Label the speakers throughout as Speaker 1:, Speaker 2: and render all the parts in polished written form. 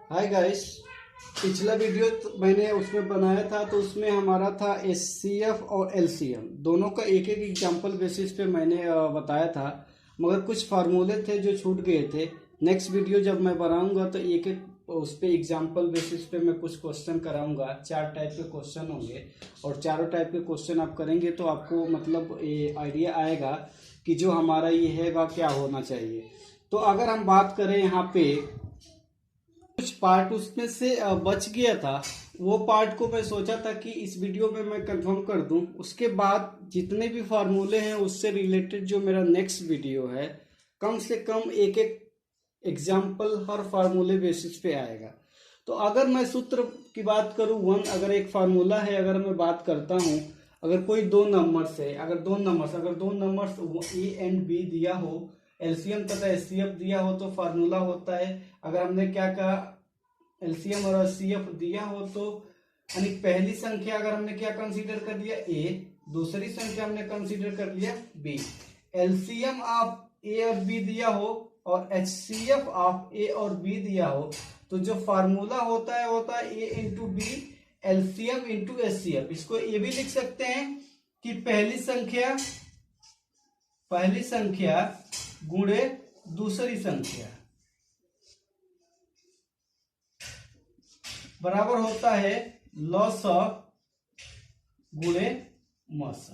Speaker 1: Hi guys. पिछला video मैंने उसमें बनाया था तो उसमें हमारा था एचसीएफ और एलसीएम दोनों का एक एक एग्जांपल बेसिस पे मैंने बताया था, मगर कुछ फार्मूले थे जो छूट गए थे। नेक्स्ट वीडियो जब मैं बनाऊंगा तो एक एक उस पे एग्जांपल बेसिस पे मैं कुछ क्वेश्चन कराऊंगा। 4 टाइप के क्वेश्चन होंगे और चारों टाइप के क्वेश्चन आप करेंगे तो आपको मतलब ये आइडिया आएगा कि जो हमारा ये है क्या होना चाहिए। तो अगर हम बात करें यहाँ पे कुछ पार्ट उसमें से बच गया था, वो पार्ट को मैं सोचा था कि इस वीडियो में मैं कंफर्म कर दूं। उसके बाद जितने भी फार्मूले हैं उससे रिलेटेड जो मेरा नेक्स्ट वीडियो है, कम से कम एक एक एग्जाम्पल हर फार्मूले बेसिस पे आएगा। तो अगर मैं सूत्र की बात करूं वन, अगर एक फार्मूला है, अगर मैं बात करता हूं, अगर कोई दो नंबर्स है, अगर दो नंबर्स ए एंड बी दिया हो, एलसीएम तथा एचसीएफ दिया हो तो फार्मूला होता है। अगर हमने क्या कहा, एलसीएम और एचसीएफ दिया हो तो यानी पहली संख्या अगर हमने क्या कंसीडर कर लिया ए, दूसरी संख्या हमने कंसीडर कर लिया बी। एलसीएम ऑफ ए और बी दिया हो और एचसीएफ ऑफ ए और बी दिया हो तो जो फार्मूला होता है A into B LCM into HCF. इसको ये भी लिख सकते हैं कि पहली संख्या गुणे दूसरी संख्या बराबर होता है लॉस गुणे मॉस।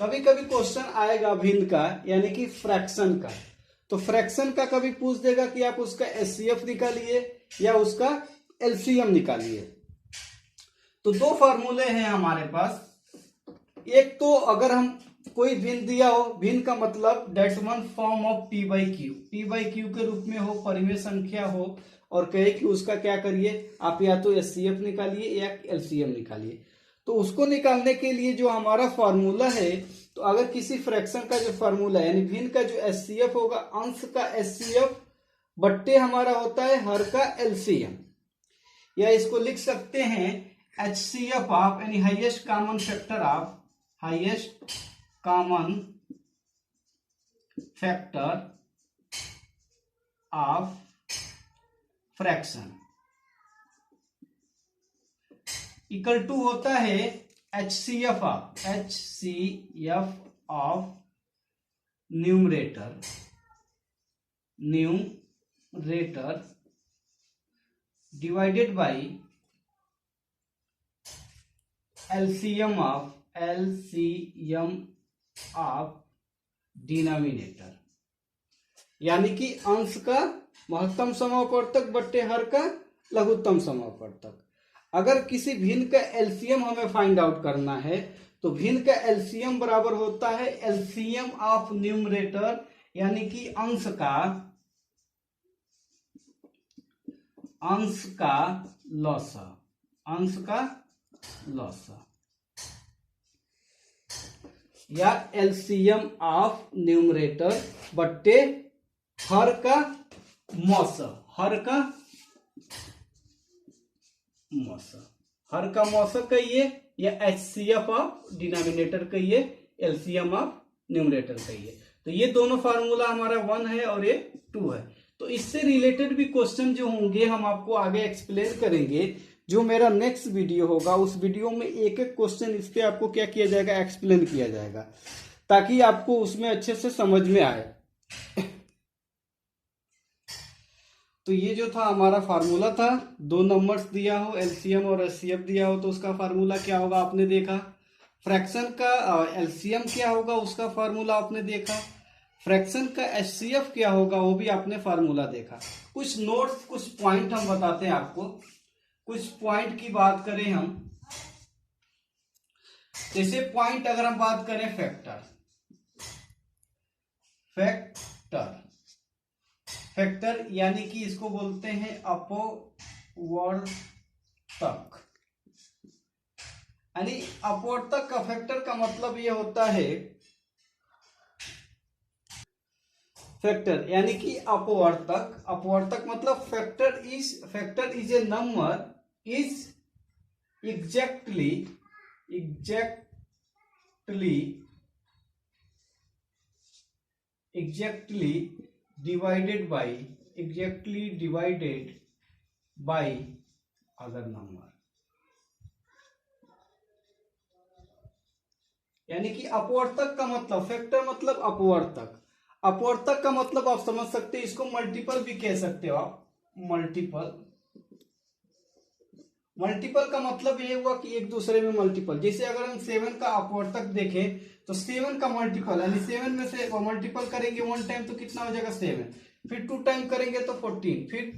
Speaker 1: कभी कभी क्वेश्चन आएगा भिन्न का यानी कि फ्रैक्शन का, तो फ्रैक्शन का कभी पूछ देगा कि आप उसका एचसीएफ निकालिए या उसका एलसीएम निकालिए। तो दो फार्मूले हैं हमारे पास। एक तो अगर हम कोई भिन्न दिया हो, भिन्न का मतलब that's one form of P by Q के रूप में हो, परिमेय संख्या हो और कहे कि उसका क्या करिए, आप या तो एचसीएफ निकालिए या एलसीएम निकालिए। तो उसको निकालने के लिए जो हमारा फॉर्मूला है, तो अगर किसी फ्रैक्शन का जो फॉर्मूला है यानी भिन्न का जो एचसीएफ होगा, अंश का एचसीएफ बट्टे हमारा होता है हर का एलसीएम, या इसको लिख सकते हैं एचसीएफ ऑफ यानी highest common factor of fraction equal to होता है HCF of numerator divided by LCM of denominator, यानी कि अंश का महत्तम समापवर्तक बट्टे हर का लघुत्तम समापवर्तक। अगर किसी भिन्न का एलसीएम हमें फाइंड आउट करना है तो भिन्न का एलसीएम बराबर होता है एलसीएम ऑफ न्यूमरेटर यानी कि अंश का लॉस या एलसीएम ऑफ न्यूमरेटर बट्टे हर का मॉस कहिए या एचसीएफ ऑफ डिनोमिनेटर कहिए, एलसीएम ऑफ न्यूमरेटर कहिए। तो ये दोनों फार्मूला हमारा 1 है और ये 2 है। तो इससे रिलेटेड भी क्वेश्चन जो होंगे हम आपको आगे एक्सप्लेन करेंगे। जो मेरा नेक्स्ट वीडियो होगा उस वीडियो में एक एक क्वेश्चन इस पे आपको क्या किया जाएगा, एक्सप्लेन किया जाएगा, ताकि आपको उसमें अच्छे से समझ में आए। तो ये जो था हमारा फार्मूला था, दो नंबर्स दिया हो, एलसीएम और एचसीएफ दिया हो तो उसका फार्मूला क्या होगा आपने देखा। फ्रैक्शन का एलसीएम क्या होगा उसका फार्मूला आपने देखा। फ्रैक्शन का एचसीएफ क्या होगा वो भी आपने फार्मूला देखा। कुछ नोट्स, कुछ पॉइंट हम बताते हैं आपको। कुछ पॉइंट की बात करें हम, जैसे पॉइंट अगर हम बात करें फैक्टर यानी कि इसको बोलते हैं अपवर्तक। यानी अपवर्तक का फैक्टर का मतलब ये होता है, फैक्टर यानी कि अपवर्तक मतलब factor is a number is exactly divided by exactly divided by other number. यानी कि अपवर्तक का मतलब, फैक्टर मतलब अपवर्तक, अपवर्तक का मतलब आप समझ सकते हैं, इसको मल्टीपल भी कह सकते हो आप। मल्टीपल, मल्टीपल का मतलब ये हुआ कि एक दूसरे में मल्टीपल। जैसे अगर हम 7 का अपवर्तक देखें तो 7 का मल्टीपल, यानी 7 में से मल्टीपल करेंगे 1 टाइम तो कितना हो जाएगा 7, फिर 2 टाइम करेंगे तो 14, फिर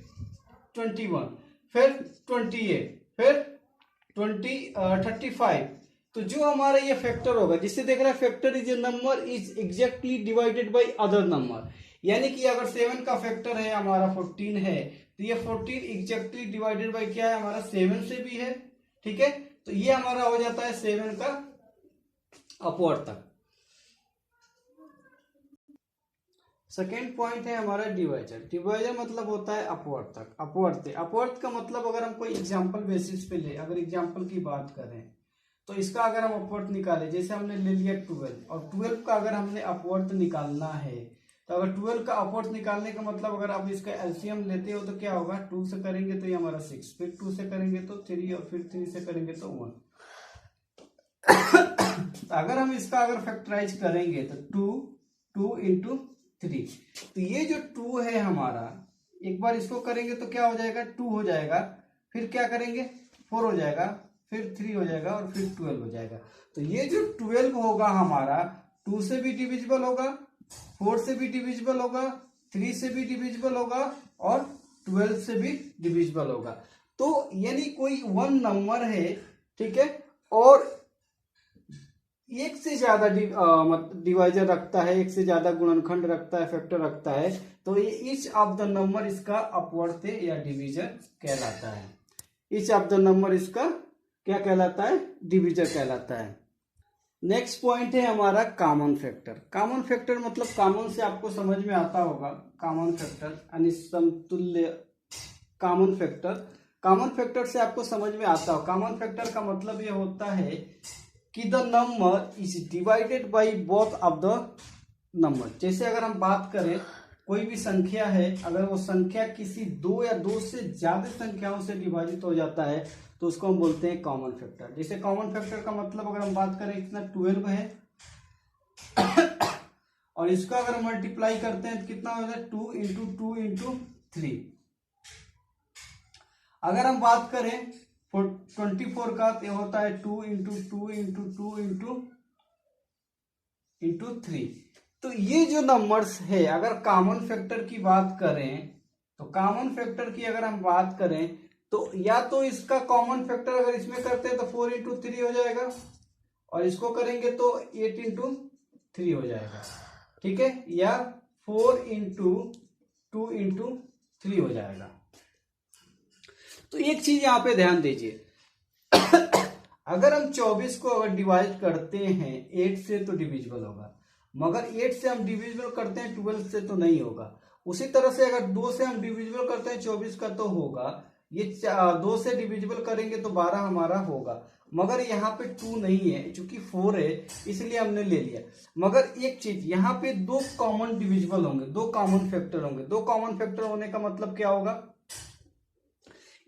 Speaker 1: 21, फिर 28, फिर 35। तो जो हमारा ये फैक्टर होगा, जिससे देख रहा है factor is a number is exactly divided by other number. यानी कि अगर 7 का फैक्टर है हमारा 14 है, तो ये 14 एग्जैक्टली डिवाइडेड बाय क्या है हमारा 7 से भी है। ठीक है, तो ये हमारा हो जाता है 7 का अपवर्तक। सेकेंड पॉइंट है हमारा डिवाइजर। डिवाइजर मतलब होता है अपवर्तक, अपवर्त्य। अपवर्त का मतलब अगर हम कोई एग्जांपल बेसिस पे ले, अगर एग्जांपल की बात करें तो इसका अगर हम अपवर्त निकाले, जैसे हमने ले लिया 12, और 12 का अगर हमने अपवर्त निकालना है, तो अगर 12 का अपवर्त निकालने का मतलब अगर आप इसका एलसीएम लेते हो तो क्या होगा, 2 से करेंगे तो ये हमारा 6, फिर 2 से करेंगे तो 3, और फिर 3 से करेंगे तो 1। तो अगर हम इसका अगर फैक्टराइज करेंगे तो 2 इंटू 3, तो ये जो 2 है हमारा, एक बार इसको करेंगे तो क्या हो जाएगा 2 हो जाएगा, फिर क्या करेंगे 4 हो जाएगा, फिर 3 हो जाएगा, और फिर 12 हो जाएगा। तो ये जो 12 होगा हमारा 2 से भी डिविजिबल होगा, 4 से भी डिविजिबल होगा, 3 से भी डिविजिबल होगा, और 12 से भी डिविजिबल होगा। तो यानी कोई 1 नंबर है, ठीक है, और एक से ज्यादा डिवाइजर रखता है, एक से ज्यादा गुणनखंड रखता है, फैक्टर रखता है, तो ये ईच ऑफ द नंबर इसका अपवर्त्य या डिविजर कहलाता है। ईच ऑफ द नंबर इसका क्या कहलाता है, डिविजर कहलाता है। नेक्स्ट पॉइंट है हमारा कॉमन फैक्टर। कॉमन फैक्टर मतलब कॉमन से आपको समझ में आता होगा, कॉमन फैक्टर यानी समतुल्य। कॉमन फैक्टर, कॉमन फैक्टर से आपको समझ में आता हो। कॉमन फैक्टर का मतलब ये होता है कि the number is divided by both of the number. जैसे अगर हम बात करें कोई भी संख्या है, अगर वो संख्या किसी 2 या 2 से ज्यादा संख्याओं से विभाजित हो जाता है तो उसको हम बोलते हैं कॉमन फैक्टर। जैसे कॉमन फैक्टर का मतलब अगर हम बात करें कितना 12 है, और इसको अगर मल्टीप्लाई करते हैं तो कितना हो जाता है 2 इंटू 2 इंटू 3। अगर हम बात करें 24 का, तो होता है 2 इंटू 2 इंटू 2 इंटू 3। तो ये जो नंबर्स है, अगर कॉमन फैक्टर की बात करें, तो कॉमन फैक्टर की अगर हम बात करें तो या तो इसका कॉमन फैक्टर अगर इसमें करते हैं तो 4 इंटू 3 हो जाएगा, और इसको करेंगे तो 8 इंटू 3 हो जाएगा। ठीक है, या 4 इंटू 2 इंटू 3 हो जाएगा। तो एक चीज यहां पे ध्यान दीजिए, अगर हम 24 को अगर डिवाइड करते हैं 8 से तो डिविजिबल होगा, मगर 8 से हम डिविजिबल करते हैं 12 से तो नहीं होगा। उसी तरह से अगर 2 से हम डिविजिबल करते हैं 24 का तो होगा, ये 2 से डिविजिबल करेंगे तो 12 हमारा होगा, मगर यहाँ पे 2 नहीं है, चूंकि 4 है इसलिए हमने ले लिया। मगर एक चीज यहाँ पे 2 कॉमन डिविजिबल होंगे, 2 कॉमन फैक्टर होंगे। 2 कॉमन फैक्टर होने का मतलब क्या होगा,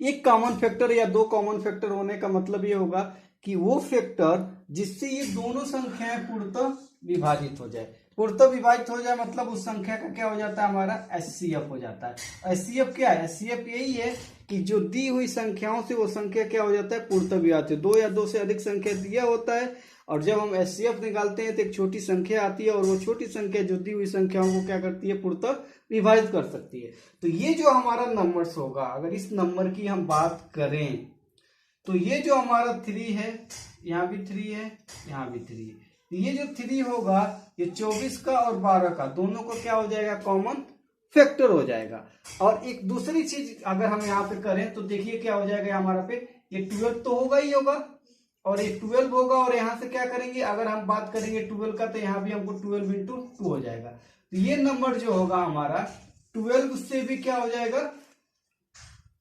Speaker 1: एक कॉमन फैक्टर या 2 कॉमन फैक्टर होने का मतलब ये होगा कि वो फैक्टर जिससे ये दोनों संख्याएं पूर्णतः विभाजित हो जाए। पूर्णतः विभाजित हो जाए मतलब उस संख्या का क्या हो जाता है, हमारा एचसीएफ हो जाता है। एचसीएफ क्या है, एचसीएफ यही है कि जो दी हुई संख्याओं से वो संख्या क्या हो जाता है, पूर्णतः विभाजित। 2 या 2 से अधिक संख्या दिया होता है, और जब हम एचसीएफ निकालते हैं तो एक छोटी संख्या आती है, और वो छोटी संख्या जो दी हुई संख्याओं को क्या करती है, पूर्णतः विभाजित कर सकती है। तो ये जो हमारा नंबर्स होगा, अगर इस नंबर की हम बात करें तो ये जो हमारा 3 है, यहाँ भी 3 है, यहाँ भी 3 है, तो ये जो 3 होगा ये 24 का और 12 का दोनों को क्या हो जाएगा, कॉमन फैक्टर हो जाएगा। और एक दूसरी चीज अगर हम यहाँ पे करें तो देखिए क्या हो जाएगा हमारा पे, ये 12 तो होगा ही होगा, और ये 12 होगा, और यहाँ से क्या करेंगे, अगर हम बात करेंगे 12 का तो यहाँ भी हमको 12 इंटू 2 हो जाएगा। तो ये नंबर जो होगा हमारा 12 से भी क्या हो जाएगा,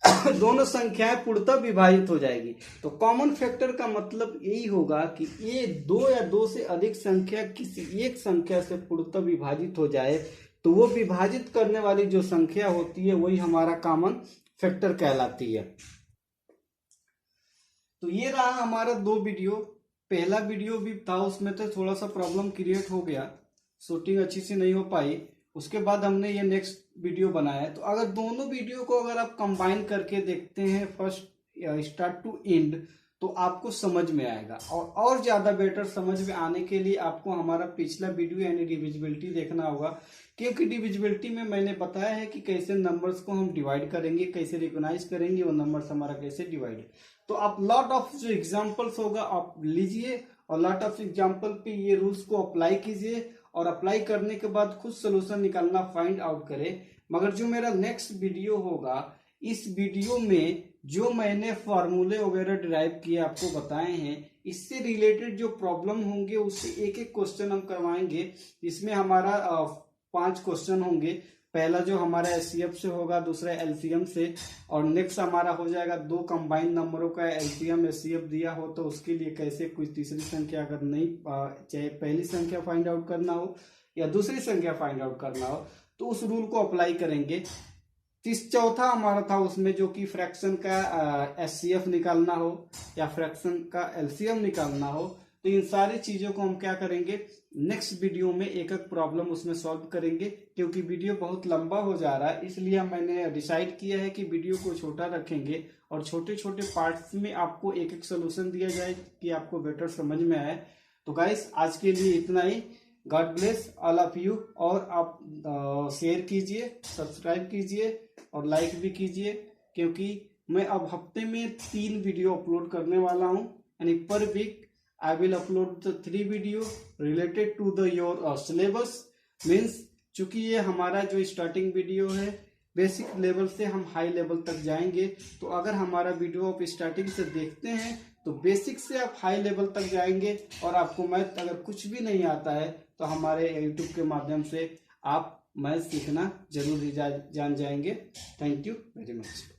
Speaker 1: दोनों संख्याएं पूर्णतः विभाजित हो जाएगी। तो कॉमन फैक्टर का मतलब यही होगा कि ये 2 या 2 से अधिक संख्या किसी एक संख्या से पूर्णतः विभाजित हो जाए तो वो विभाजित करने वाली जो संख्या होती है वही हमारा कॉमन फैक्टर कहलाती है। तो ये रहा हमारा 2 वीडियो। पहला वीडियो भी था, उसमें तो थोड़ा सा प्रॉब्लम क्रिएट हो गया, शूटिंग अच्छी से नहीं हो पाई। उसके बाद हमने ये नेक्स्ट वीडियो बनाया है। तो अगर दोनों वीडियो को अगर आप कंबाइन करके देखते हैं फर्स्ट स्टार्ट टू एंड, तो आपको समझ में आएगा। और ज्यादा बेटर समझ में आने के लिए आपको हमारा पिछला वीडियो यानी डिविजिबिलिटी देखना होगा, क्योंकि डिविजिबिलिटी में मैंने बताया है कि कैसे नंबर्स को हम डिवाइड करेंगे, कैसे रिकॉग्नाइज करेंगे, वो नंबर्स हमारा कैसे डिवाइड। तो आप लॉट ऑफ जो एग्जाम्पल्स होगा आप लीजिए और लॉट ऑफ एग्जाम्पल पे ये रूल्स को अप्लाई कीजिए और अप्लाई करने के बाद खुद सोल्यूशन निकालना फाइंड आउट करें। मगर जो मेरा नेक्स्ट वीडियो होगा, इस वीडियो में जो मैंने फॉर्मूले वगैरह डिराइव किए आपको बताए हैं, इससे रिलेटेड जो प्रॉब्लम होंगे उससे एक एक क्वेश्चन हम करवाएंगे। इसमें हमारा 5 क्वेश्चन होंगे। पहला जो हमारा एचसीएफ से होगा, दूसरा एलसीएम से, और नेक्स्ट हमारा हो जाएगा 2 कंबाइंड नंबरों का एलसीएम एचसीएफ दिया हो तो उसके लिए कैसे कुछ तीसरी संख्या अगर नहीं, चाहे पहली संख्या फाइंड आउट करना हो या दूसरी संख्या फाइंड आउट करना हो तो उस रूल को अप्लाई करेंगे। चौथा हमारा था उसमें जो कि फ्रैक्शन का एचसीएफ निकालना हो या फ्रैक्शन का एलसीएम निकालना हो। तो इन सारी चीजों को हम क्या करेंगे, नेक्स्ट वीडियो में एक एक प्रॉब्लम उसमें सॉल्व करेंगे। क्योंकि वीडियो बहुत लंबा हो जा रहा है, इसलिए मैंने डिसाइड किया है कि वीडियो को छोटा रखेंगे और छोटे छोटे पार्ट्स में आपको एक एक सोल्यूशन दिया जाए कि आपको बेटर समझ में आए। तो गाइस आज के लिए इतना ही। God bless all of you. और आप शेयर कीजिए, सब्सक्राइब कीजिए और लाइक भी कीजिए, क्योंकि मैं अब हफ्ते में 3 वीडियो अपलोड करने वाला हूं। यानी per week I will upload the 3 video related to the your syllabus। Means चूंकि ये हमारा जो स्टार्टिंग वीडियो है, बेसिक लेवल से हम हाई लेवल तक जाएंगे। तो अगर हमारा वीडियो आप स्टार्टिंग से देखते हैं तो बेसिक से आप हाई लेवल तक जाएंगे। और आपको मैथ अगर कुछ भी नहीं आता है तो हमारे यूट्यूब के माध्यम से आप मैथ सीखना जरूर जान जाएंगे। Thank you very much.